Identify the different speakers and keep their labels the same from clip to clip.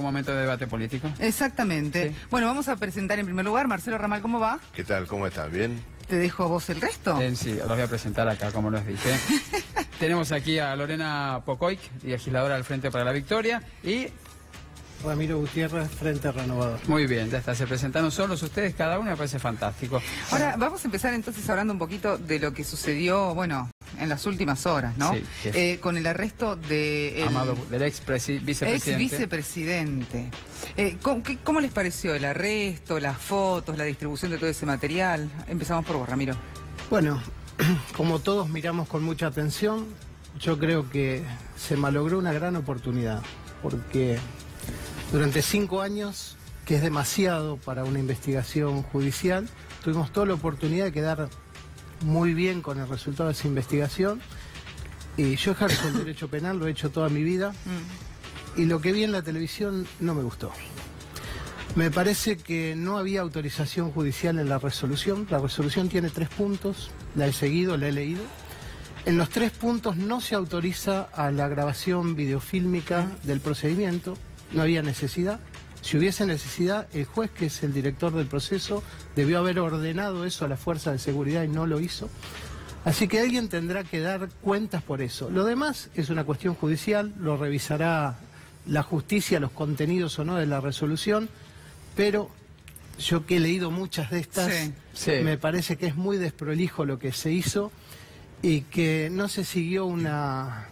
Speaker 1: Un momento de debate político.
Speaker 2: Exactamente.
Speaker 1: Sí.
Speaker 2: Bueno, vamos a presentar en primer lugar, Marcelo Ramal, ¿cómo va?
Speaker 3: ¿Qué tal? ¿Cómo estás? ¿Bien?
Speaker 2: ¿Te dejo a vos el resto?
Speaker 1: Sí, los voy a presentar acá, como les dije. Tenemos aquí a Lorena Pocoic, legisladora del Frente para la Victoria, y...
Speaker 4: Ramiro Gutiérrez, Frente Renovador.
Speaker 1: Muy bien, ya está, se presentaron solos ustedes, cada uno, me parece fantástico.
Speaker 2: Ahora, vamos a empezar entonces hablando un poquito de lo que sucedió, bueno, en las últimas horas, ¿no?
Speaker 1: Sí,
Speaker 2: con el arresto de
Speaker 1: del ex
Speaker 2: vicepresidente. ¿Cómo les pareció el arresto, las fotos, la distribución de todo ese material? Empezamos por vos, Ramiro.
Speaker 4: Bueno, como todos miramos con mucha atención, yo creo que se malogró una gran oportunidad, porque durante 5 años, que es demasiado para una investigación judicial, tuvimos toda la oportunidad de quedar muy bien con el resultado de esa investigación. Y yo ejerzo el derecho penal, lo he hecho toda mi vida, y lo que vi en la televisión no me gustó. Me parece que no había autorización judicial en la resolución. La resolución tiene 3 puntos, la he seguido, la he leído. En los 3 puntos no se autoriza a la grabación videofílmica del procedimiento, no había necesidad. Si hubiese necesidad, el juez, que es el director del proceso, debió haber ordenado eso a la fuerza de seguridad y no lo hizo. Así que alguien tendrá que dar cuentas por eso. Lo demás es una cuestión judicial, lo revisará la justicia, los contenidos o no de la resolución, pero yo que he leído muchas de estas, me parece que es muy desprolijo lo que se hizo y que no se siguió una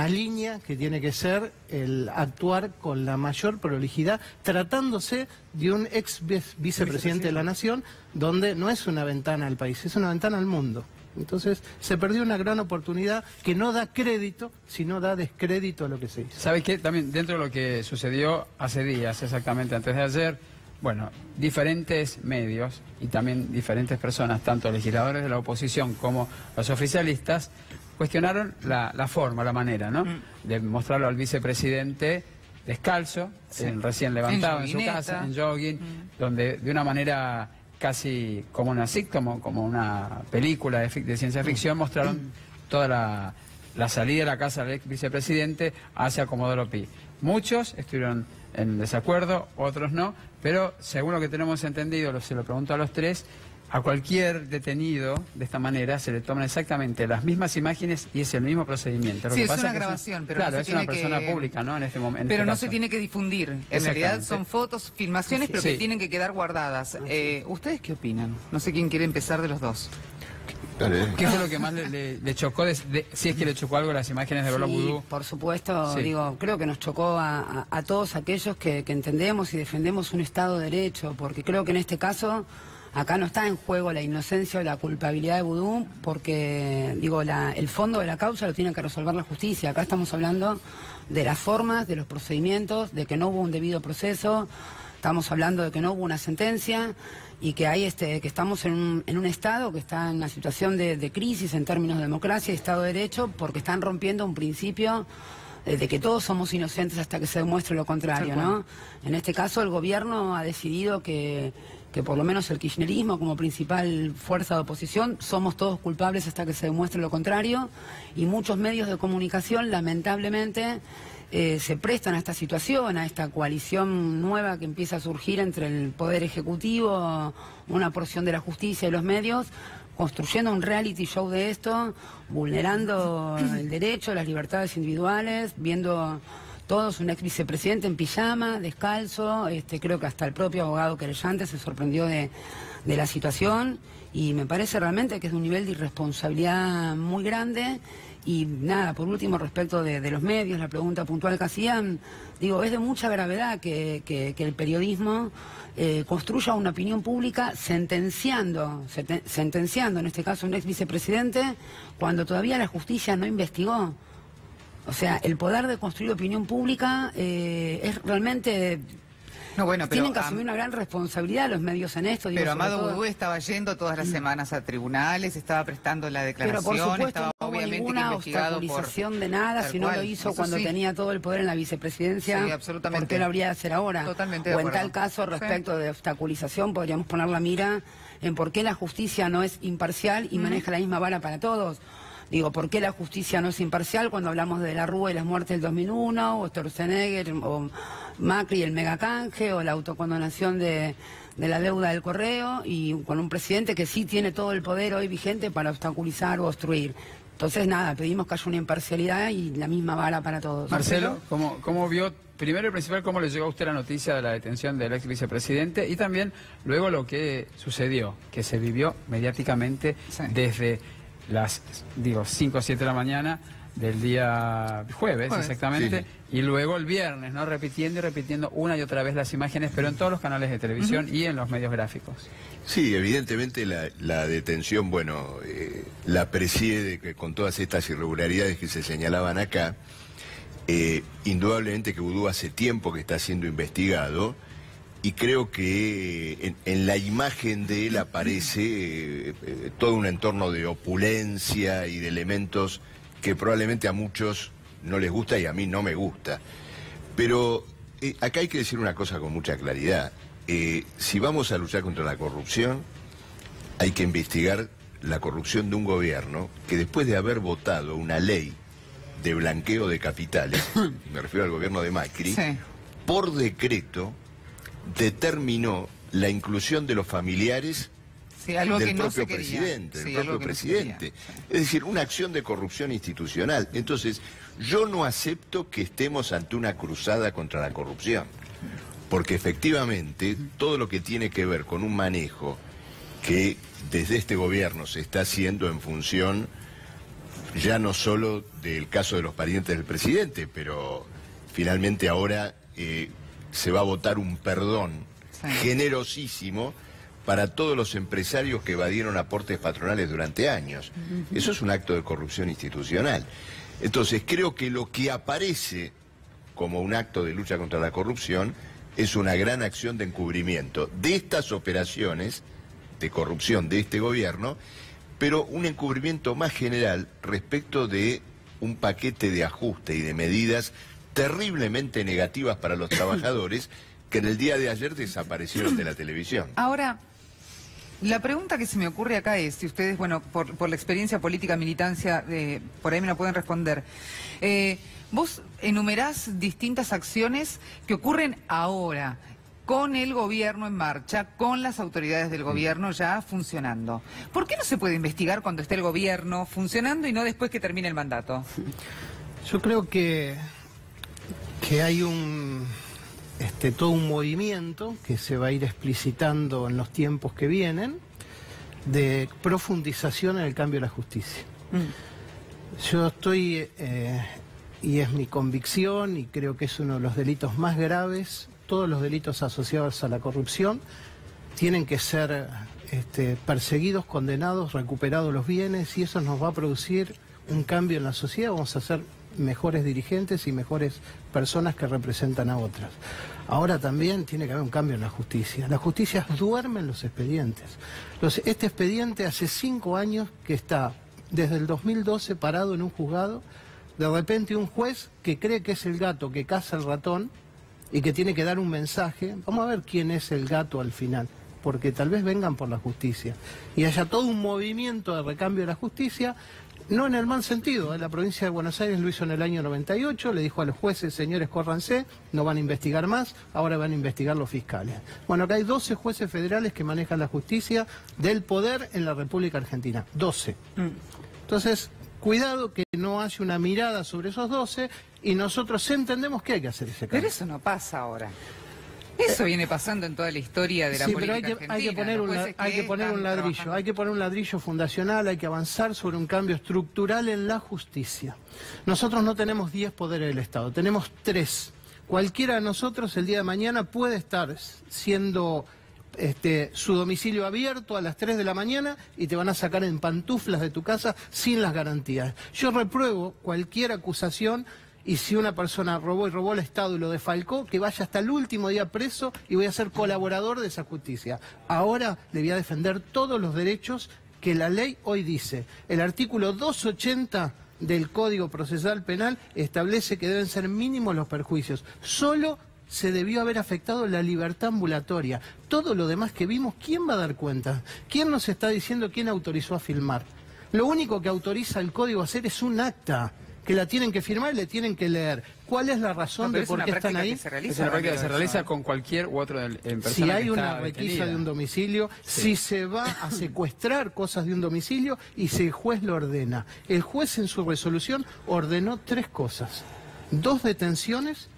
Speaker 4: línea que tiene que ser el actuar con la mayor prolijidad, tratándose de un ex vicepresidente de la Nación, donde no es una ventana al país, es una ventana al mundo. Entonces se perdió una gran oportunidad que no da crédito, sino da descrédito a lo que se hizo.
Speaker 1: ¿Sabes qué? También dentro de lo que sucedió hace días, exactamente antes de ayer, bueno, diferentes medios y también diferentes personas, tanto legisladores de la oposición como los oficialistas, cuestionaron la forma, la manera, ¿no? De mostrarlo al vicepresidente descalzo, recién levantado en su casa, en jogging, donde de una manera casi como una sitcom, como una película de ciencia ficción, mostraron toda la salida de la casa del ex vicepresidente hacia Comodoro Pi. Muchos estuvieron en desacuerdo, otros no, pero según lo que tenemos entendido, se lo pregunto a los tres, a cualquier detenido de esta manera se le toman exactamente las mismas imágenes y es el mismo procedimiento.
Speaker 2: Lo que pasa es una grabación, pero
Speaker 1: claro,
Speaker 2: no
Speaker 1: es una persona pública, ¿no? En este momento.
Speaker 2: Pero no se tiene que difundir. En realidad son fotos, filmaciones, pero que tienen que quedar guardadas. ¿Ustedes qué opinan? No sé quién quiere empezar de los dos.
Speaker 1: ¿Qué fue lo que más le chocó, si es que le chocó algo las imágenes de Lola Vudú?
Speaker 5: Por supuesto, digo, creo que nos chocó a todos aquellos que entendemos y defendemos un Estado de Derecho, porque creo que en este caso acá no está en juego la inocencia o la culpabilidad de Vudú, porque digo, el fondo de la causa lo tiene que resolver la justicia. Acá estamos hablando de las formas, de los procedimientos, de que no hubo un debido proceso. Estamos hablando de que no hubo una sentencia y que hay que estamos en un Estado que está en una situación de crisis en términos de democracia y Estado de Derecho, porque están rompiendo un principio de que todos somos inocentes hasta que se demuestre lo contrario, ¿no? En este caso el gobierno ha decidido que por lo menos el kirchnerismo como principal fuerza de oposición somos todos culpables hasta que se demuestre lo contrario, y muchos medios de comunicación lamentablemente se prestan a esta situación, a esta coalición nueva que empieza a surgir entre el Poder Ejecutivo, una porción de la justicia y los medios, construyendo un reality show de esto, vulnerando el derecho, las libertades individuales, viendo todos un ex vicepresidente en pijama, descalzo. Creo que hasta el propio abogado querellante se sorprendió de la situación, y me parece realmente que es de un nivel de irresponsabilidad muy grande. Y nada, por último, respecto de los medios, la pregunta puntual que hacían, digo, es de mucha gravedad que el periodismo construya una opinión pública sentenciando en este caso un ex vicepresidente, cuando todavía la justicia no investigó. O sea, el poder de construir opinión pública es realmente...
Speaker 2: No, bueno, pero
Speaker 5: tienen que asumir una gran responsabilidad los medios en esto.
Speaker 2: Pero Amado Vudú estaba yendo todas las semanas a tribunales, estaba prestando la declaración,
Speaker 5: pero por supuesto,
Speaker 2: estaba
Speaker 5: no hubo
Speaker 2: obviamente
Speaker 5: ninguna
Speaker 2: investigado
Speaker 5: obstaculización de nada, si no lo hizo cuando tenía todo el poder en la vicepresidencia.
Speaker 2: Sí, absolutamente.
Speaker 5: ¿Por qué lo habría de hacer ahora?
Speaker 2: Totalmente de
Speaker 5: acuerdo.
Speaker 2: acuerdo.
Speaker 5: En tal caso, respecto de obstaculización, podríamos poner la mira en por qué la justicia no es imparcial y maneja la misma vara para todos. Digo, ¿por qué la justicia no es imparcial cuando hablamos de la Rúa y las muertes del 2001, o Sturzenegger, o Macri, el megacanje, o la autocondonación de la deuda del correo, y con un presidente que sí tiene todo el poder hoy vigente para obstaculizar o obstruir? Entonces, nada, pedimos que haya una imparcialidad y la misma vara para todos.
Speaker 1: Marcelo, ¿cómo vio, primero y principal, cómo le llegó a usted la noticia de la detención del ex vicepresidente y también luego lo que sucedió, que se vivió mediáticamente desde las 5 o 7 de la mañana del día jueves. Exactamente, sí. Y luego el viernes, ¿no? Repitiendo y repitiendo una y otra vez las imágenes, pero en todos los canales de televisión y en los medios gráficos.
Speaker 3: Sí, evidentemente la detención, bueno, la preside con todas estas irregularidades que se señalaban acá. Indudablemente que Vudú hace tiempo que está siendo investigado y creo que en la imagen de él aparece todo un entorno de opulencia y de elementos que probablemente a muchos no les gusta y a mí no me gusta. Pero acá hay que decir una cosa con mucha claridad. Si vamos a luchar contra la corrupción, hay que investigar la corrupción de un gobierno que después de haber votado una ley de blanqueo de capitales, me refiero al gobierno de Macri, por decreto determinó la inclusión de los familiares del propio presidente. Es decir, una acción de corrupción institucional. Entonces, yo no acepto que estemos ante una cruzada contra la corrupción, porque efectivamente todo lo que tiene que ver con un manejo que desde este gobierno se está haciendo en función ya no solo del caso de los parientes del presidente, pero finalmente ahora se va a votar un perdón generosísimo para todos los empresarios que evadieron aportes patronales durante años. Eso es un acto de corrupción institucional. Entonces creo que lo que aparece como un acto de lucha contra la corrupción es una gran acción de encubrimiento de estas operaciones de corrupción de este gobierno, pero un encubrimiento más general respecto de un paquete de ajuste y de medidas terriblemente negativas para los trabajadores que en el día de ayer desaparecieron de la televisión.
Speaker 2: Ahora, la pregunta que se me ocurre acá es, si ustedes, bueno, por la experiencia política, militancia, por ahí me la pueden responder. Vos enumerás distintas acciones que ocurren ahora, con el gobierno en marcha, con las autoridades del gobierno ya funcionando. ¿Por qué no se puede investigar cuando esté el gobierno funcionando y no después que termine el mandato?
Speaker 4: Yo creo que hay todo un movimiento que se va a ir explicitando en los tiempos que vienen de profundización en el cambio de la justicia. Yo estoy, y es mi convicción, y creo que es uno de los delitos más graves, todos los delitos asociados a la corrupción tienen que ser perseguidos, condenados, recuperados los bienes, y eso nos va a producir un cambio en la sociedad. Vamos a ser mejores dirigentes y mejores personas que representan a otras. Ahora también tiene que haber un cambio en la justicia. La justicia duerme en los expedientes. Este expediente hace 5 años que está, desde el 2012, parado en un juzgado. De repente un juez que cree que es el gato que caza el ratón y que tiene que dar un mensaje. Vamos a ver quién es el gato al final, porque tal vez vengan por la justicia y haya todo un movimiento de recambio de la justicia. No en el mal sentido, la provincia de Buenos Aires lo hizo en el año 98, le dijo a los jueces, señores, córranse, no van a investigar más, ahora van a investigar los fiscales. Bueno, acá hay 12 jueces federales que manejan la justicia del poder en la República Argentina, 12. Entonces, cuidado que no haya una mirada sobre esos 12 y nosotros entendemos que hay que hacer ese cambio.
Speaker 2: Pero eso no pasa ahora. Eso viene pasando en toda la historia de la política argentina.
Speaker 4: Pero hay que poner un ladrillo, hay que poner un ladrillo fundacional, hay que avanzar sobre un cambio estructural en la justicia. Nosotros no tenemos 10 poderes del Estado, tenemos 3. Cualquiera de nosotros el día de mañana puede estar siendo su domicilio abierto a las 3 de la mañana y te van a sacar en pantuflas de tu casa sin las garantías. Yo repruebo cualquier acusación. Y si una persona robó al Estado y lo defalcó, que vaya hasta el último día preso y voy a ser colaborador de esa justicia. Ahora le voy a defender todos los derechos que la ley hoy dice. El artículo 280 del Código Procesal Penal establece que deben ser mínimos los perjuicios. Solo se debió haber afectado la libertad ambulatoria. Todo lo demás que vimos, ¿quién va a dar cuenta? ¿Quién nos está diciendo quién autorizó a filmar? Lo único que autoriza el código a hacer es un acta, que la tienen que firmar y le tienen que leer. ¿Cuál es la razón de por qué están ahí?
Speaker 1: Es una práctica que se realiza con cualquier u otro persona.
Speaker 4: Si hay
Speaker 1: que
Speaker 4: una
Speaker 1: está
Speaker 4: requisa
Speaker 1: detenida.
Speaker 4: de un domicilio, si se va a secuestrar cosas de un domicilio y si el juez lo ordena. El juez en su resolución ordenó 3 cosas: 2 detenciones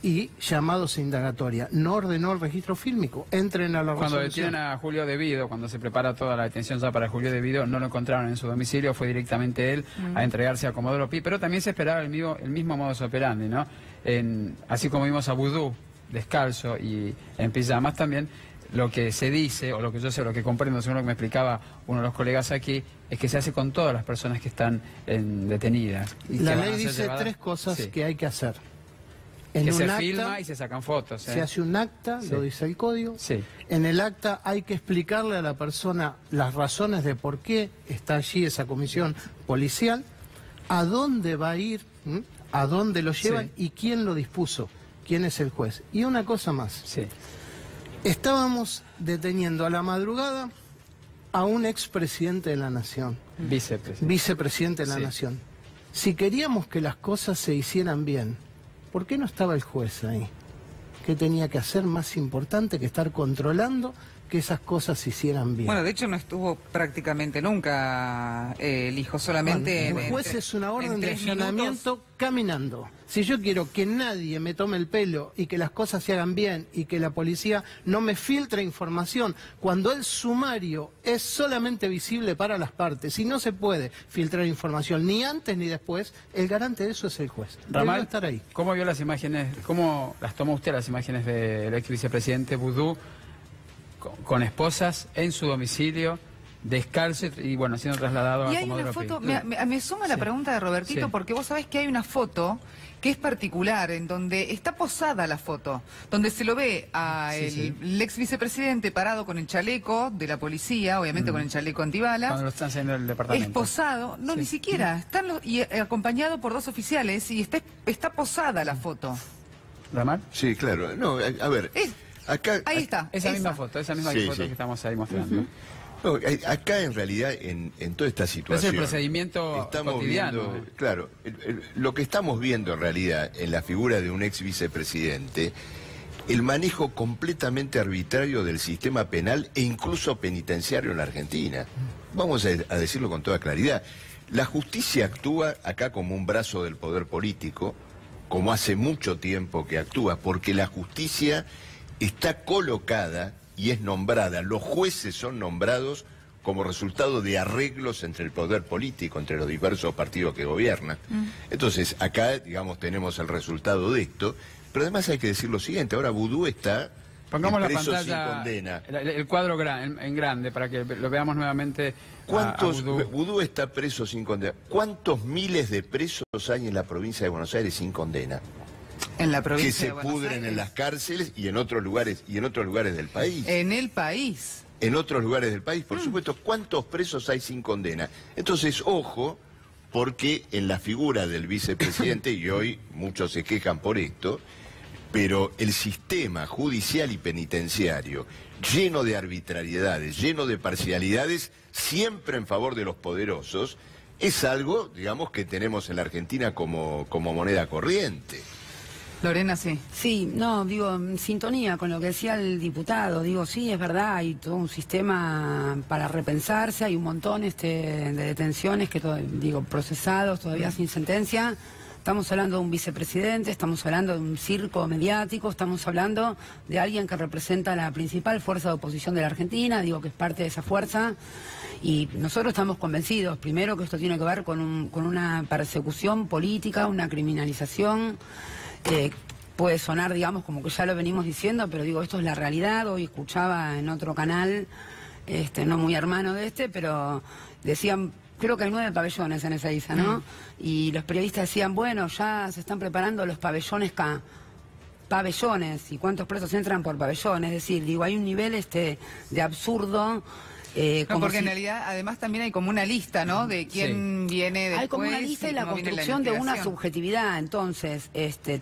Speaker 4: y llamados a indagatoria. No ordenó el registro fílmico. Entren a la
Speaker 1: Cuando
Speaker 4: resolución.
Speaker 1: detienen a Julio Devido, cuando se prepara toda la detención ya para Julio Devido, no lo encontraron en su domicilio, fue directamente él a entregarse a Comodoro Pi, pero también se esperaba el mismo modus operandi, ¿no? Así como vimos a Vudú descalzo y en pijamas también, lo que se dice, o lo que yo sé, lo que comprendo, según lo que me explicaba uno de los colegas aquí, es que se hace con todas las personas que están detenidas. Y
Speaker 4: La
Speaker 1: que van a
Speaker 4: ley
Speaker 1: ser
Speaker 4: dice
Speaker 1: llevadas.
Speaker 4: 3 cosas
Speaker 1: Sí.
Speaker 4: que hay que hacer.
Speaker 1: Que
Speaker 4: En
Speaker 1: se
Speaker 4: un acta,
Speaker 1: filma y se sacan fotos.
Speaker 4: se hace un acta,
Speaker 1: Sí.
Speaker 4: lo dice el código.
Speaker 1: Sí.
Speaker 4: En el acta hay que explicarle a la persona las razones de por qué está allí esa comisión policial, a dónde va a ir, a dónde lo llevan
Speaker 1: Sí.
Speaker 4: y quién lo dispuso, quién es el juez. Y una cosa más,
Speaker 1: Sí.
Speaker 4: estábamos deteniendo a la madrugada a un expresidente de la Nación, vicepresidente de la
Speaker 1: Sí.
Speaker 4: Nación. Si queríamos que las cosas se hicieran bien, ¿por qué no estaba el juez ahí? ¿Qué tenía que hacer más importante que estar controlando que esas cosas se hicieran bien?
Speaker 2: Bueno, de hecho no estuvo prácticamente nunca el hijo, solamente...
Speaker 4: El juez es una orden de
Speaker 2: 3
Speaker 4: allanamiento
Speaker 2: minutos.
Speaker 4: caminando. Si yo quiero que nadie me tome el pelo y que las cosas se hagan bien y que la policía no me filtre información, cuando el sumario es solamente visible para las partes y no se puede filtrar información ni antes ni después, el garante de eso es el juez. Debió
Speaker 1: Ramal,
Speaker 4: estar ahí.
Speaker 1: ¿cómo vio las imágenes, cómo las tomó usted las imágenes del ex vicepresidente Vudú con esposas en su domicilio, descalzo y bueno, siendo trasladado
Speaker 2: Y
Speaker 1: a
Speaker 2: hay una
Speaker 1: Comodoro
Speaker 2: foto,
Speaker 1: Pi?
Speaker 2: me suma la
Speaker 1: Sí.
Speaker 2: pregunta de Robertito,
Speaker 1: Sí.
Speaker 2: porque vos sabés que hay una foto que es particular, en donde está posada la foto, donde se lo ve a el ex vicepresidente parado con el chaleco de la policía, obviamente con el chaleco antibalas.
Speaker 1: Cuando lo están saliendo del departamento.
Speaker 2: Esposado, no,
Speaker 1: Sí.
Speaker 2: ni siquiera, están acompañado por 2 oficiales y está posada la foto.
Speaker 1: ¿Ramal?
Speaker 3: Sí, claro. No, a ver, acá...
Speaker 2: Ahí está.
Speaker 1: Esa misma foto
Speaker 3: Sí,
Speaker 1: foto
Speaker 3: sí.
Speaker 1: que estamos ahí mostrando.
Speaker 3: No, acá en realidad, en toda esta situación...
Speaker 1: Es el procedimiento cotidiano.
Speaker 3: Viendo, claro, lo que estamos viendo en realidad en la figura de un ex vicepresidente, el manejo completamente arbitrario del sistema penal e incluso penitenciario en la Argentina. Vamos a decirlo con toda claridad. La justicia actúa acá como un brazo del poder político, como hace mucho tiempo que actúa, porque la justicia está colocada y es nombrada, los jueces son nombrados como resultado de arreglos entre el poder político, entre los diversos partidos que gobiernan. Entonces, acá, digamos, tenemos el resultado de esto, pero además hay que decir lo siguiente, ahora Vudú está
Speaker 1: Pongamos la
Speaker 3: preso sin
Speaker 1: pantalla,
Speaker 3: condena.
Speaker 1: el cuadro en grande, para que lo veamos nuevamente.
Speaker 3: ¿Cuántos,
Speaker 1: Vudú?
Speaker 3: Vudú está preso sin condena? ¿Cuántos miles de presos hay en la provincia de Buenos Aires sin condena?
Speaker 2: En la
Speaker 3: Que
Speaker 2: provincia
Speaker 3: se
Speaker 2: de Buenos
Speaker 3: pudren
Speaker 2: Aires.
Speaker 3: en las cárceles y en otros lugares del país.
Speaker 2: En el país.
Speaker 3: En otros lugares del país, por supuesto, ¿cuántos presos hay sin condena? Entonces, ojo, porque en la figura del vicepresidente, y hoy muchos se quejan por esto, pero el sistema judicial y penitenciario, lleno de arbitrariedades, lleno de parcialidades, siempre en favor de los poderosos, es algo, digamos, que tenemos en la Argentina como moneda corriente.
Speaker 2: Lorena, sí.
Speaker 5: Sí, no, digo, en sintonía con lo que decía el diputado, digo, sí, es verdad, hay todo un sistema para repensarse, hay un montón de detenciones digo, procesados, todavía sin sentencia. Estamos hablando de un vicepresidente, estamos hablando de un circo mediático, estamos hablando de alguien que representa la principal fuerza de oposición de la Argentina, digo que es parte de esa fuerza, y nosotros estamos convencidos, primero, que esto tiene que ver con una persecución política, una criminalización. Puede sonar, digamos, como que ya lo venimos diciendo, pero digo, esto es la realidad. Hoy escuchaba en otro canal, no muy hermano de pero decían, creo que hay 9 pabellones en esa isla, ¿no? Y los periodistas decían, bueno, ya se están preparando los pabellones pabellones, y cuántos presos entran por pabellón. Es decir, digo, hay un nivel de absurdo
Speaker 2: porque en realidad además también hay como una lista, ¿no? De quién viene después.
Speaker 5: Hay como una lista y la construcción de una subjetividad. Entonces,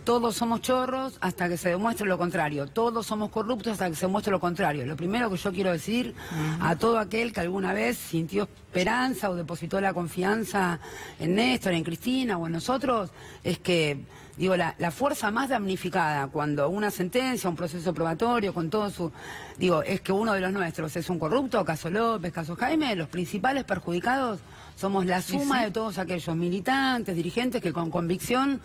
Speaker 5: todos somos chorros hasta que se demuestre lo contrario. Todos somos corruptos hasta que se demuestre lo contrario. Lo primero que yo quiero decir a todo aquel que alguna vez sintió esperanza o depositó la confianza en Néstor, en Cristina o en nosotros, es que, digo, la fuerza más damnificada cuando una sentencia, un proceso probatorio, con todo su... Digo, es que uno de los nuestros es un corrupto, caso López, caso Jaime, los principales perjudicados somos la suma de todos aquellos militantes, dirigentes que con convicción...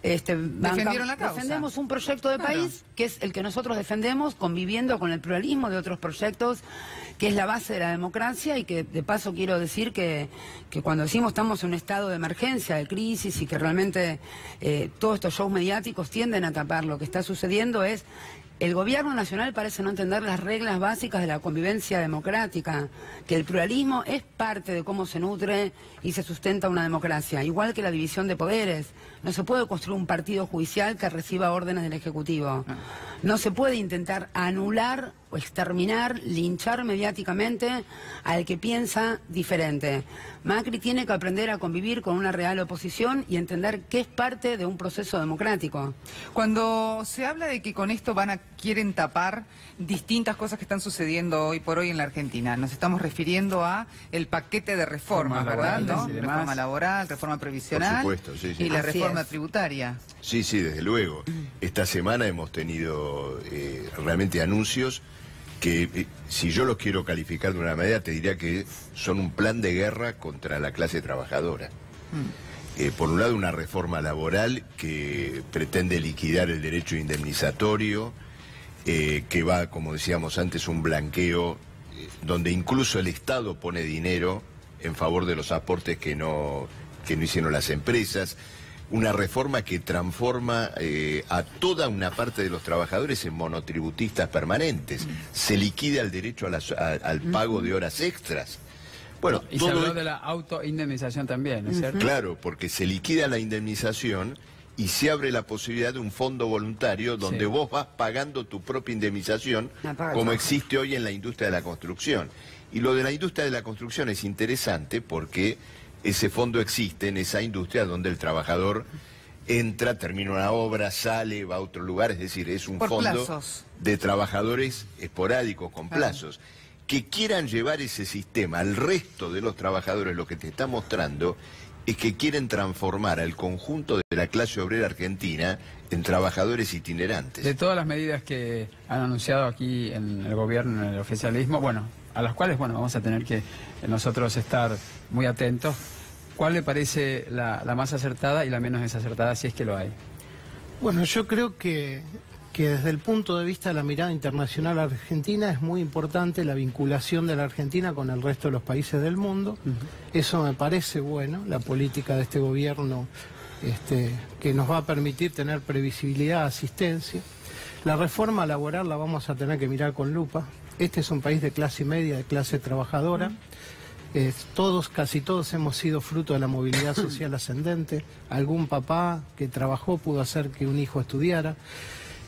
Speaker 2: defendieron la causa.
Speaker 5: Defendemos un proyecto de país que es el que nosotros defendemos, conviviendo con el pluralismo de otros proyectos, que es la base de la democracia, y que de paso quiero decir que cuando decimos estamos en un estado de emergencia, de crisis, y que realmente todos estos shows mediáticos tienden a tapar lo que está sucediendo, es... El gobierno nacional parece no entender las reglas básicas de la convivencia democrática, que el pluralismo es parte de cómo se nutre y se sustenta una democracia, igual que la división de poderes. No se puede construir un partido judicial que reciba órdenes del Ejecutivo. No se puede intentar anular o exterminar, linchar mediáticamente al que piensa diferente. Macri tiene que aprender a convivir con una real oposición y entender que es parte de un proceso democrático.
Speaker 2: Cuando se habla de que con esto quieren tapar distintas cosas que están sucediendo hoy por hoy en la Argentina, nos estamos refiriendo a el paquete de reformas, ¿verdad? ¿No? Reforma laboral, reforma previsional,
Speaker 3: por supuesto, sí.
Speaker 2: Y la reforma tributaria.
Speaker 3: Sí, desde luego. Esta semana hemos tenido realmente anuncios que, si yo los quiero calificar de una manera, te diría que son un plan de guerra contra la clase trabajadora. Por un lado, una reforma laboral que pretende liquidar el derecho indemnizatorio, que va, como decíamos antes, un blanqueo donde incluso el Estado pone dinero en favor de los aportes que no hicieron las empresas. Una reforma que transforma a toda una parte de los trabajadores en monotributistas permanentes. Se liquida el derecho al pago de horas extras. Bueno,
Speaker 1: y se habló de la autoindemnización también, ¿es cierto?
Speaker 3: Claro, porque se liquida la indemnización y se abre la posibilidad de un fondo voluntario donde vos vas pagando tu propia indemnización, como existe hoy en la industria de la construcción. Y lo de la industria de la construcción es interesante porque ese fondo existe en esa industria donde el trabajador entra, termina una obra, sale, va a otro lugar, es decir, es un fondo de trabajadores esporádicos con plazos. Que quieran llevar ese sistema al resto de los trabajadores, lo que te está mostrando es que quieren transformar al conjunto de la clase obrera argentina en trabajadores itinerantes.
Speaker 1: De todas las medidas que han anunciado aquí en el gobierno, en el oficialismo, bueno, a las cuales vamos a tener que nosotros estar muy atentos, ¿cuál le parece la más acertada y la menos desacertada, si es que lo hay?
Speaker 4: Bueno, yo creo que desde el punto de vista de la mirada internacional argentina es muy importante la vinculación de la Argentina con el resto de los países del mundo. Eso me parece bueno, la política de este gobierno que nos va a permitir tener previsibilidad, asistencia. La reforma laboral la vamos a tener que mirar con lupa. Este es un país de clase media, de clase trabajadora. Casi todos hemos sido fruto de la movilidad social ascendente. Algún papá que trabajó pudo hacer que un hijo estudiara.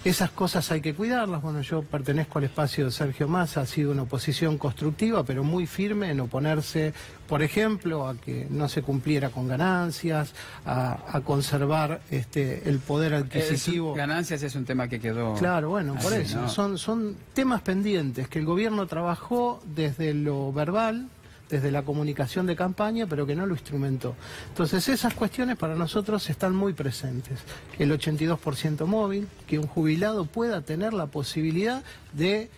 Speaker 4: Esas cosas hay que cuidarlas. Bueno, yo pertenezco al espacio de Sergio Massa, ha sido una oposición constructiva, pero muy firme en oponerse, por ejemplo, a que no se cumpliera con ganancias, a conservar el poder adquisitivo.
Speaker 1: Ganancias es un tema que quedó...
Speaker 4: Claro, bueno, por eso. ¿No? Son temas pendientes que el gobierno trabajó desde lo verbal, desde la comunicación de campaña, pero que no lo instrumentó. Entonces esas cuestiones para nosotros están muy presentes. El 82% móvil, que un jubilado pueda tener la posibilidad de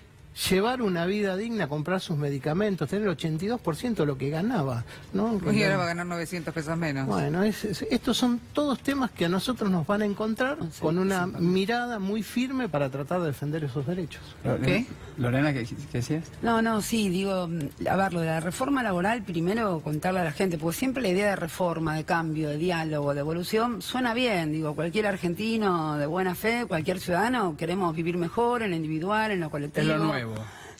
Speaker 4: llevar una vida digna, comprar sus medicamentos, tener el 82% de lo que ganaba, ¿no?
Speaker 2: Y ahora va a ganar 900 pesos menos.
Speaker 4: Bueno, estos son todos temas que a nosotros nos van a encontrar con una mirada muy firme para tratar de defender esos derechos.
Speaker 2: ¿Qué?
Speaker 1: Lorena, ¿qué decías?
Speaker 5: No, sí, digo, a ver, lo de la reforma laboral, primero contarle a la gente, porque siempre la idea de reforma, de cambio, de diálogo, de evolución, suena bien, digo, cualquier argentino de buena fe, cualquier ciudadano, queremos vivir mejor en lo individual, en lo colectivo.
Speaker 1: Es lo nuevo.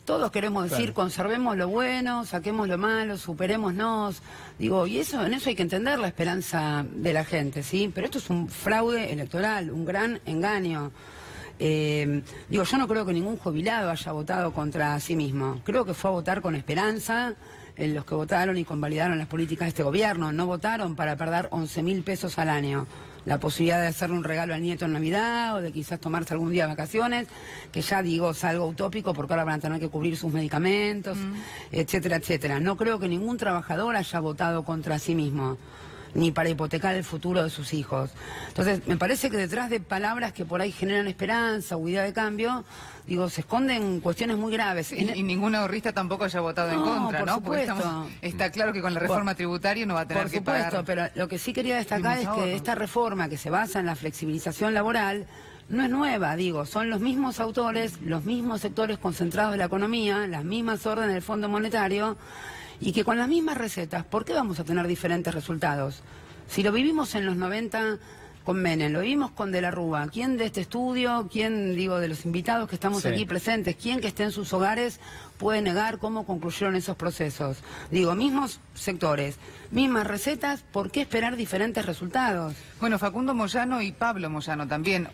Speaker 5: Todos queremos decir, conservemos lo bueno, saquemos lo malo, superémonos. Digo, y en eso hay que entender la esperanza de la gente, ¿sí? Pero esto es un fraude electoral, un gran engaño. Digo, yo no creo que ningún jubilado haya votado contra sí mismo. Creo que fue a votar con esperanza. Los que votaron y convalidaron las políticas de este gobierno no votaron para perder 11.000 pesos al año. La posibilidad de hacerle un regalo al nieto en Navidad o de quizás tomarse algún día de vacaciones, que ya digo es algo utópico porque ahora van a tener que cubrir sus medicamentos, etcétera, etcétera. No creo que ningún trabajador haya votado contra sí mismo, ni para hipotecar el futuro de sus hijos. Entonces, me parece que detrás de palabras que por ahí generan esperanza o idea de cambio, digo, se esconden cuestiones muy graves.
Speaker 2: Y ningún ahorrista tampoco haya votado en contra,
Speaker 5: por
Speaker 2: ¿no?
Speaker 5: Supuesto.
Speaker 2: Porque está claro que con la reforma tributaria no va a tener que pagar.
Speaker 5: Por supuesto, pero lo que sí quería destacar es que esta reforma que se basa en la flexibilización laboral no es nueva, digo, son los mismos autores, los mismos sectores concentrados de la economía, las mismas órdenes del Fondo Monetario, y que con las mismas recetas, ¿por qué vamos a tener diferentes resultados? Si lo vivimos en los 90 con Menem, lo vivimos con De la Rúa, ¿quién de este estudio, quién, digo, de los invitados que estamos aquí presentes, quién que esté en sus hogares puede negar cómo concluyeron esos procesos? Digo, mismos sectores, mismas recetas, ¿por qué esperar diferentes resultados?
Speaker 2: Bueno, Facundo Moyano y Pablo Moyano también,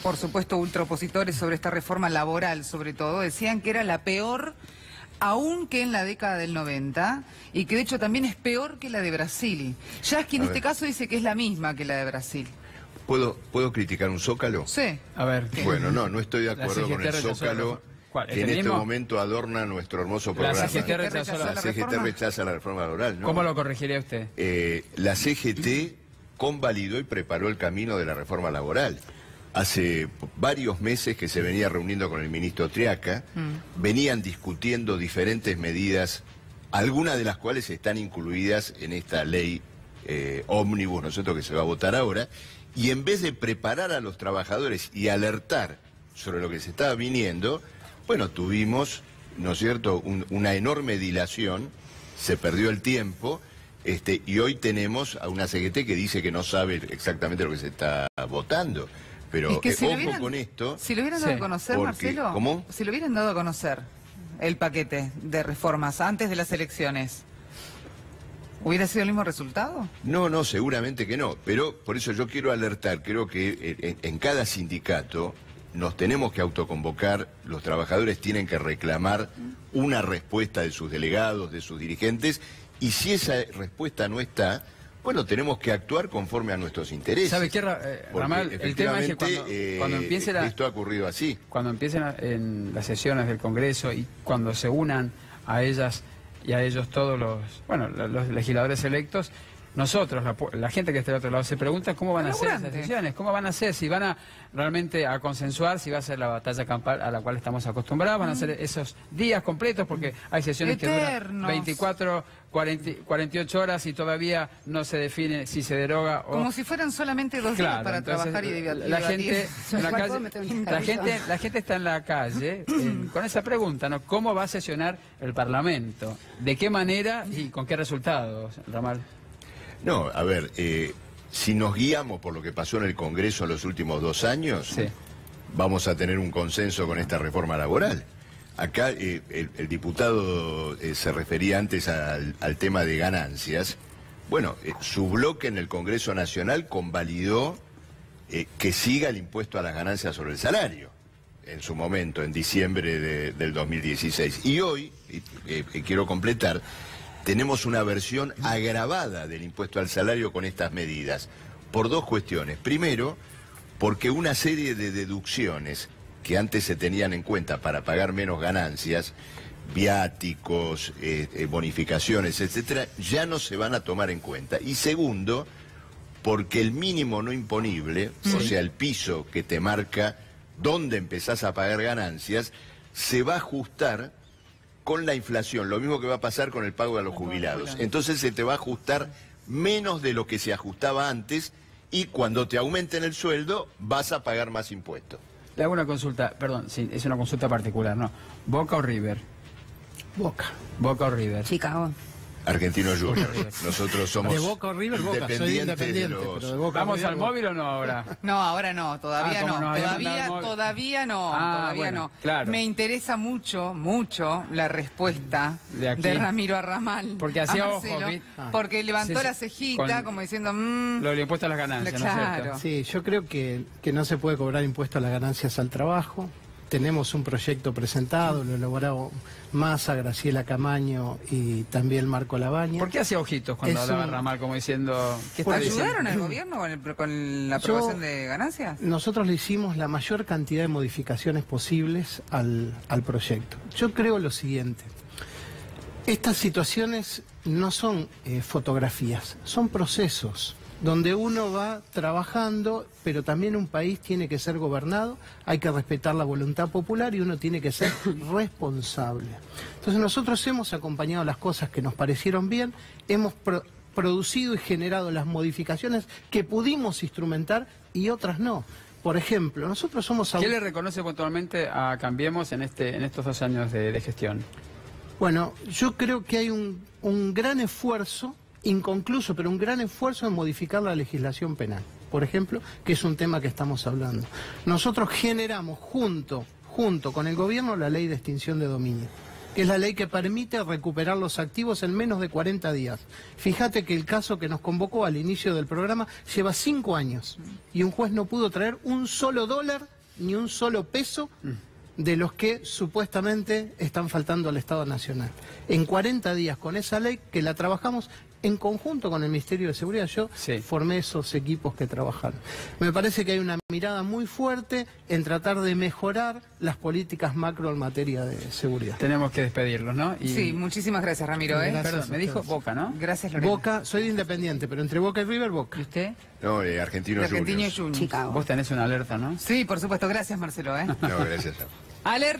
Speaker 2: por supuesto ultraopositores sobre esta reforma laboral sobre todo, decían que era la peor aún que en la década del 90, y que de hecho también es peor que la de Brasil. Yasky en este caso dice que es la misma que la de Brasil.
Speaker 3: ¿Puedo criticar un Zócalo?
Speaker 2: Sí.
Speaker 1: A ver.
Speaker 3: Bueno, no estoy de acuerdo con el Zócalo que en este momento adorna nuestro hermoso programa.
Speaker 1: La CGT rechazó
Speaker 3: la CGT rechaza la reforma laboral, ¿no?
Speaker 1: ¿Cómo lo corregiría usted?
Speaker 3: La CGT convalidó y preparó el camino de la reforma laboral. Hace varios meses que se venía reuniendo con el ministro Triaca, venían discutiendo diferentes medidas, algunas de las cuales están incluidas en esta ley ómnibus, ¿no es cierto?, que se va a votar ahora, y en vez de preparar a los trabajadores y alertar sobre lo que se estaba viniendo, bueno, tuvimos, ¿no es cierto?, una enorme dilación, se perdió el tiempo, y hoy tenemos a una CGT que dice que no sabe exactamente lo que se está votando. Pero
Speaker 2: es que
Speaker 3: ojo con esto.
Speaker 2: Si lo hubieran dado a conocer, Marcelo,
Speaker 3: ¿cómo?
Speaker 2: Si lo hubieran dado a conocer el paquete de reformas antes de las elecciones, ¿hubiera sido el mismo resultado?
Speaker 3: No, seguramente que no. Pero por eso yo quiero alertar, creo que en cada sindicato nos tenemos que autoconvocar, los trabajadores tienen que reclamar una respuesta de sus delegados, de sus dirigentes, y si esa respuesta no está, bueno, tenemos que actuar conforme a nuestros intereses.
Speaker 1: ¿Sabe qué, Ramal? El tema es que cuando empiece
Speaker 3: esto ha ocurrido así.
Speaker 1: Cuando empiecen en las sesiones del Congreso y cuando se unan a ellas y a ellos todos los legisladores electos, nosotros, la gente que está del otro lado, se pregunta cómo van a ser esas decisiones, cómo van a ser, si van a realmente a consensuar, si va a ser la batalla campal a la cual estamos acostumbrados, van a ser esos días completos, porque hay sesiones
Speaker 2: eternos,
Speaker 1: que duran 24, 48 horas y todavía no se define si se deroga o...
Speaker 2: Como si fueran solamente 2 días para trabajar y debatir.
Speaker 1: La gente está en la calle con esa pregunta, ¿no? ¿Cómo va a sesionar el Parlamento? ¿De qué manera y con qué resultados, Ramal?
Speaker 3: No, a ver, si nos guiamos por lo que pasó en el Congreso en los últimos 2 años, vamos a tener un consenso con esta reforma laboral. Acá el diputado se refería antes al tema de ganancias. Bueno, su bloque en el Congreso Nacional convalidó que siga el impuesto a las ganancias sobre el salario, en su momento, en diciembre del 2016. Y hoy, quiero completar, tenemos una versión agravada del impuesto al salario con estas medidas, por 2 cuestiones. Primero, porque una serie de deducciones que antes se tenían en cuenta para pagar menos ganancias, viáticos, bonificaciones, etcétera, ya no se van a tomar en cuenta. Y segundo, porque el mínimo no imponible, o sea, el piso que te marca dónde empezás a pagar ganancias, se va a ajustar con la inflación, lo mismo que va a pasar con el pago de los jubilados. Entonces se te va a ajustar menos de lo que se ajustaba antes, y cuando te aumenten el sueldo vas a pagar más impuestos.
Speaker 1: Le hago una consulta, perdón, sí, es una consulta particular, ¿no? ¿Boca o River?
Speaker 4: Boca.
Speaker 1: ¿Boca o River?
Speaker 5: Chicago.
Speaker 3: Argentino Juniors. Nosotros somos
Speaker 4: De Boca o River, Boca. Soy independiente, pero de Boca
Speaker 1: ¿Vamos
Speaker 4: River,
Speaker 1: al
Speaker 4: Boca.
Speaker 1: móvil o no ahora?
Speaker 2: No, ahora no, todavía
Speaker 1: como
Speaker 2: no.
Speaker 1: nos habían mandado el móvil.
Speaker 2: Todavía no, todavía
Speaker 1: bueno,
Speaker 2: no.
Speaker 1: claro.
Speaker 2: Me interesa mucho la respuesta
Speaker 1: De aquí.
Speaker 2: de Ramiro Arramal.
Speaker 1: Porque
Speaker 2: a
Speaker 1: hacía
Speaker 2: Marcelo,
Speaker 1: ojos, ¿viste?
Speaker 2: porque levantó
Speaker 1: Sí,
Speaker 2: la
Speaker 1: sí.
Speaker 2: cejita como diciendo,
Speaker 1: Lo del impuesto a las ganancias, ¿no es
Speaker 2: Claro.
Speaker 1: cierto?
Speaker 4: Sí, yo creo que no se puede cobrar impuesto a las ganancias al trabajo. Tenemos un proyecto presentado, lo elaboró Massa, Graciela Camaño y también Marco Labaña.
Speaker 1: ¿Por qué hacía ojitos cuando
Speaker 4: Es
Speaker 1: hablaba
Speaker 4: un-
Speaker 1: Ramal como diciendo... ¿Qué está diciendo?
Speaker 2: ¿ayudaron al gobierno con la aprobación de ganancias?
Speaker 4: Nosotros le hicimos la mayor cantidad de modificaciones posibles al proyecto. Yo creo lo siguiente. Estas situaciones no son fotografías, son procesos donde uno va trabajando, pero también un país tiene que ser gobernado, hay que respetar la voluntad popular y uno tiene que ser responsable. Entonces nosotros hemos acompañado las cosas que nos parecieron bien, hemos producido y generado las modificaciones que pudimos instrumentar y otras no. Por ejemplo, nosotros somos...
Speaker 1: ¿Qué le reconoce puntualmente a Cambiemos en estos 2 años de gestión?
Speaker 4: Bueno, yo creo que hay un gran esfuerzo, inconcluso, pero un gran esfuerzo en modificar la legislación penal, por ejemplo, que es un tema que estamos hablando. Nosotros generamos junto con el gobierno la ley de extinción de dominio, que es la ley que permite recuperar los activos en menos de 40 días. Fíjate que el caso que nos convocó al inicio del programa lleva 5 años y un juez no pudo traer un solo dólar ni un solo peso de los que supuestamente están faltando al Estado Nacional. En 40 días con esa ley que la trabajamos en conjunto con el Ministerio de Seguridad, yo formé esos equipos que trabajaron. Me parece que hay una mirada muy fuerte en tratar de mejorar las políticas macro en materia de seguridad.
Speaker 1: Tenemos que despedirlos, ¿no? Y...
Speaker 2: Sí, muchísimas gracias, Ramiro.
Speaker 1: Perdón, me dijo Boca, ¿no?
Speaker 2: Gracias, Lorena.
Speaker 4: Boca, soy de Independiente, pero entre Boca y River, Boca.
Speaker 2: ¿Y usted?
Speaker 3: No, Argentino
Speaker 2: Argentino
Speaker 3: Juniors.
Speaker 2: Juniors.
Speaker 5: Chicago.
Speaker 1: Vos tenés una alerta, ¿no?
Speaker 2: Sí, por supuesto. Gracias, Marcelo.
Speaker 3: No, gracias.
Speaker 2: Alerta.